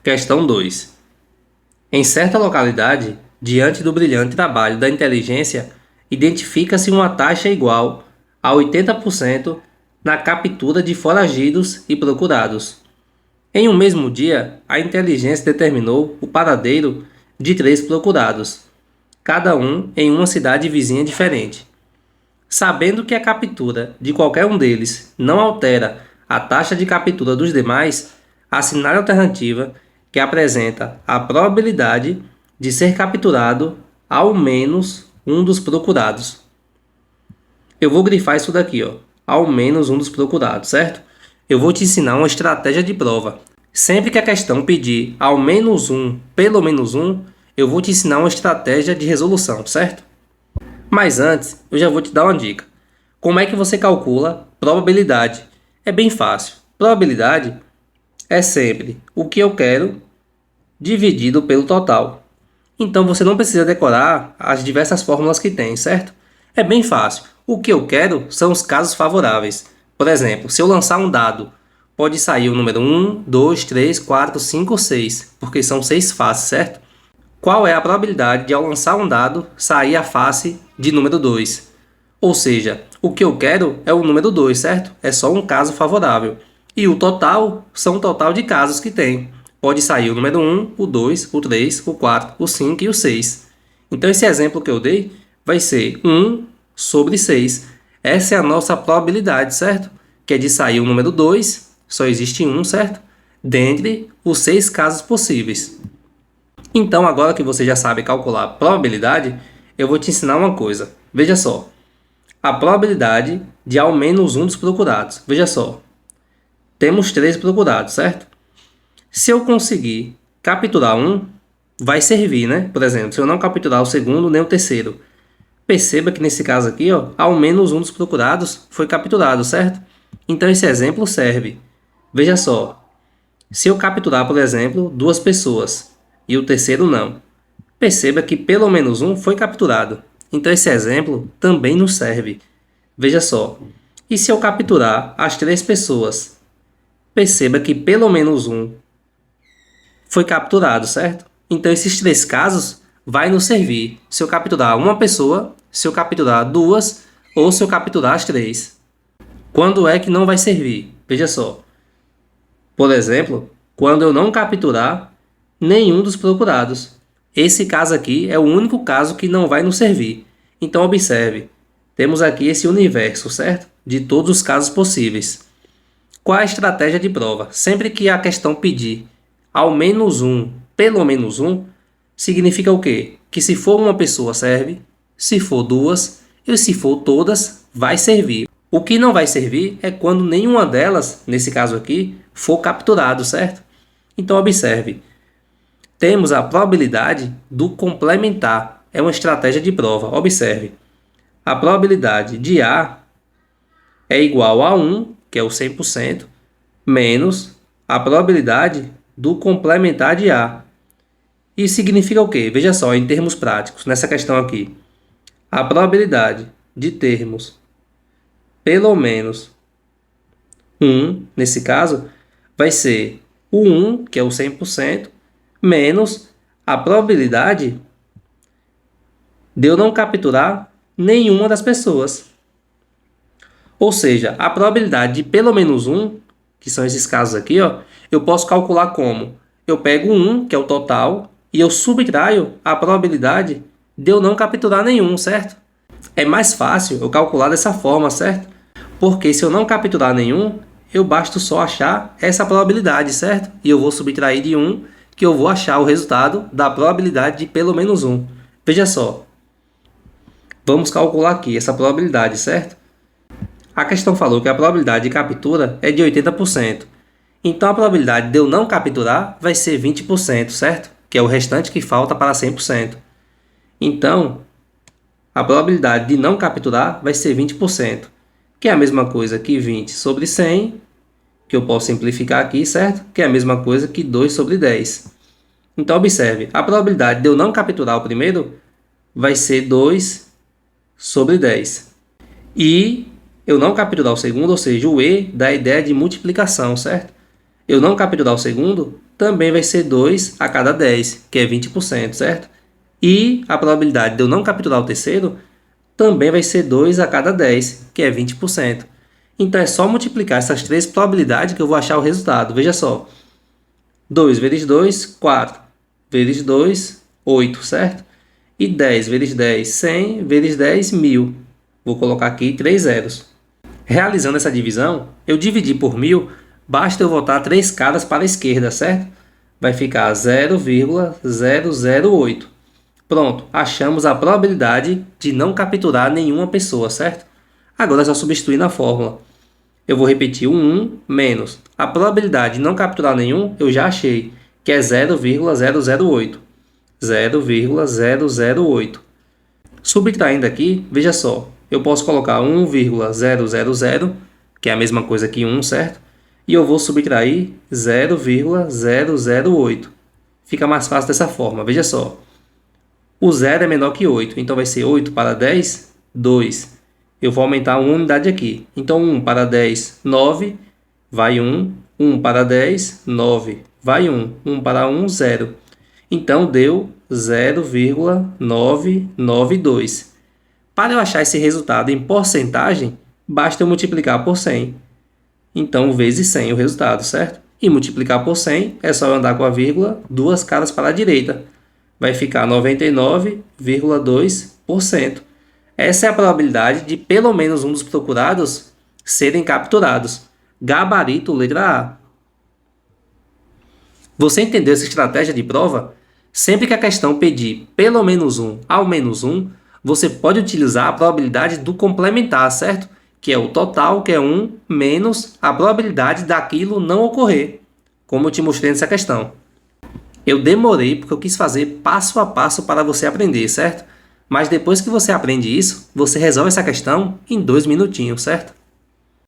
Questão 2. Em certa localidade, diante do brilhante trabalho da inteligência, identifica-se uma taxa igual a 80% na captura de foragidos e procurados. Em um mesmo dia, a inteligência determinou o paradeiro de 3 procurados, cada um em uma cidade vizinha diferente. Sabendo que a captura de qualquer um deles não altera a taxa de captura dos demais, assinale a alternativa que apresenta a probabilidade de ser capturado ao menos um dos procurados. Eu vou grifar isso daqui, ó, ao menos um dos procurados, certo? Eu vou te ensinar uma estratégia de prova. Sempre que a questão pedir ao menos um, pelo menos um, eu vou te ensinar uma estratégia de resolução, certo? Mas antes, eu já vou te dar uma dica. Como é que você calcula probabilidade? É bem fácil. Probabilidade é sempre o que eu quero dividido pelo total. Então você não precisa decorar as diversas fórmulas que tem, certo? É bem fácil. O que eu quero são os casos favoráveis. Por exemplo, se eu lançar um dado, pode sair o número 1, 2, 3, 4, 5 ou 6, porque são 6 faces, certo? Qual é a probabilidade de, ao lançar um dado, sair a face de número 2? Ou seja, o que eu quero é o número 2, certo? É só um caso favorável. E o total são o total de casos que tem. Pode sair o número 1, o 2, o 3, o 4, o 5 e o 6. Então esse exemplo que eu dei vai ser 1 sobre 6. Essa é a nossa probabilidade, certo? Que é de sair o número 2, só existe um, certo? Dentre os 6 casos possíveis. Então, agora que você já sabe calcular a probabilidade, eu vou te ensinar uma coisa. Veja só. A probabilidade de ao menos um dos procurados. Veja só. Temos 3 procurados, certo? Se eu conseguir capturar um, vai servir, né? Por exemplo, se eu não capturar o segundo nem o terceiro. Perceba que nesse caso aqui, ó, ao menos um dos procurados foi capturado, certo? Então esse exemplo serve. Veja só. Se eu capturar, por exemplo, 2 pessoas e o terceiro não, perceba que pelo menos um foi capturado. Então esse exemplo também nos serve. Veja só. E se eu capturar as 3 pessoas? Perceba que pelo menos um foi capturado, certo? Então esses 3 casos vai nos servir se eu capturar uma pessoa, se eu capturar 2 ou se eu capturar as 3. Quando é que não vai servir? Veja só. Por exemplo, quando eu não capturar nenhum dos procurados. Esse caso aqui é o único caso que não vai nos servir. Então observe, temos aqui esse universo, certo? De todos os casos possíveis. Qual a estratégia de prova? Sempre que a questão pedir ao menos um, pelo menos um, significa o quê? Que se for uma pessoa serve, se for 2 e se for todas, vai servir. O que não vai servir é quando nenhuma delas, nesse caso aqui, for capturado, certo? Então observe, temos a probabilidade do complementar. É uma estratégia de prova. Observe, a probabilidade de A é igual a 1, que é o 100%, menos a probabilidade do complementar de A. Isso significa o quê? Veja só, em termos práticos, nessa questão aqui. A probabilidade de termos pelo menos 1, nesse caso, vai ser o 1, que é o 100%, menos a probabilidade de eu não capturar nenhuma das pessoas. Ou seja, a probabilidade de pelo menos um, que são esses casos aqui, ó, eu posso calcular como? Eu pego 1, que é o total, e eu subtraio a probabilidade de eu não capturar nenhum, certo? É mais fácil eu calcular dessa forma, certo? Porque se eu não capturar nenhum, eu basta só achar essa probabilidade, certo? E eu vou subtrair de 1, que eu vou achar o resultado da probabilidade de pelo menos um. Veja só. Vamos calcular aqui essa probabilidade, certo? A questão falou que a probabilidade de captura é de 80%. Então a probabilidade de eu não capturar vai ser 20%, certo? Que é o restante que falta para 100%. Então, a probabilidade de não capturar vai ser 20%, que é a mesma coisa que 20 sobre 100, que eu posso simplificar aqui, certo? Que é a mesma coisa que 2 sobre 10. Então, observe, a probabilidade de eu não capturar o primeiro vai ser 2 sobre 10. E eu não capturar o segundo, ou seja, o E da ideia de multiplicação, certo? Eu não capturar o segundo também vai ser 2 a cada 10, que é 20%, certo? E a probabilidade de eu não capturar o terceiro também vai ser 2 a cada 10, que é 20%. Então é só multiplicar essas três probabilidades que eu vou achar o resultado. Veja só. 2 vezes 2, 4. Vezes 2, 8, certo? E 10 vezes 10, 100. Vezes 10, 1000. Vou colocar aqui 3 zeros. Realizando essa divisão, eu dividi por 1000, basta eu voltar 3 casas para a esquerda, certo? Vai ficar 0,008. Pronto, achamos a probabilidade de não capturar nenhuma pessoa, certo? Agora é só substituir na fórmula. Eu vou repetir o 1 menos a probabilidade de não capturar nenhum, eu já achei, que é 0,008. 0,008. Subtraindo aqui, veja só, eu posso colocar 1,000, que é a mesma coisa que 1, certo? E eu vou subtrair 0,008. Fica mais fácil dessa forma, veja só. O 0 é menor que 8, então vai ser 8 para 10, 2. Eu vou aumentar uma unidade aqui. Então, 1 para 10, 9, vai 1. 1 para 10, 9, vai 1. 1 para 1, 0. Então, deu 0,992. Para eu achar esse resultado em porcentagem, basta eu multiplicar por 100. Então, vezes 100 o resultado, certo? E multiplicar por 100 é só eu andar com a vírgula 2 casas para a direita. Vai ficar 99,2%. Essa é a probabilidade de pelo menos um dos procurados serem capturados. Gabarito letra A. Você entendeu essa estratégia de prova? Sempre que a questão pedir pelo menos um ao menos um, você pode utilizar a probabilidade do complementar, certo? Que é o total, que é 1, menos a probabilidade daquilo não ocorrer, como eu te mostrei nessa questão. Eu demorei porque eu quis fazer passo a passo para você aprender, certo? Mas depois que você aprende isso, você resolve essa questão em 2 minutinhos, certo?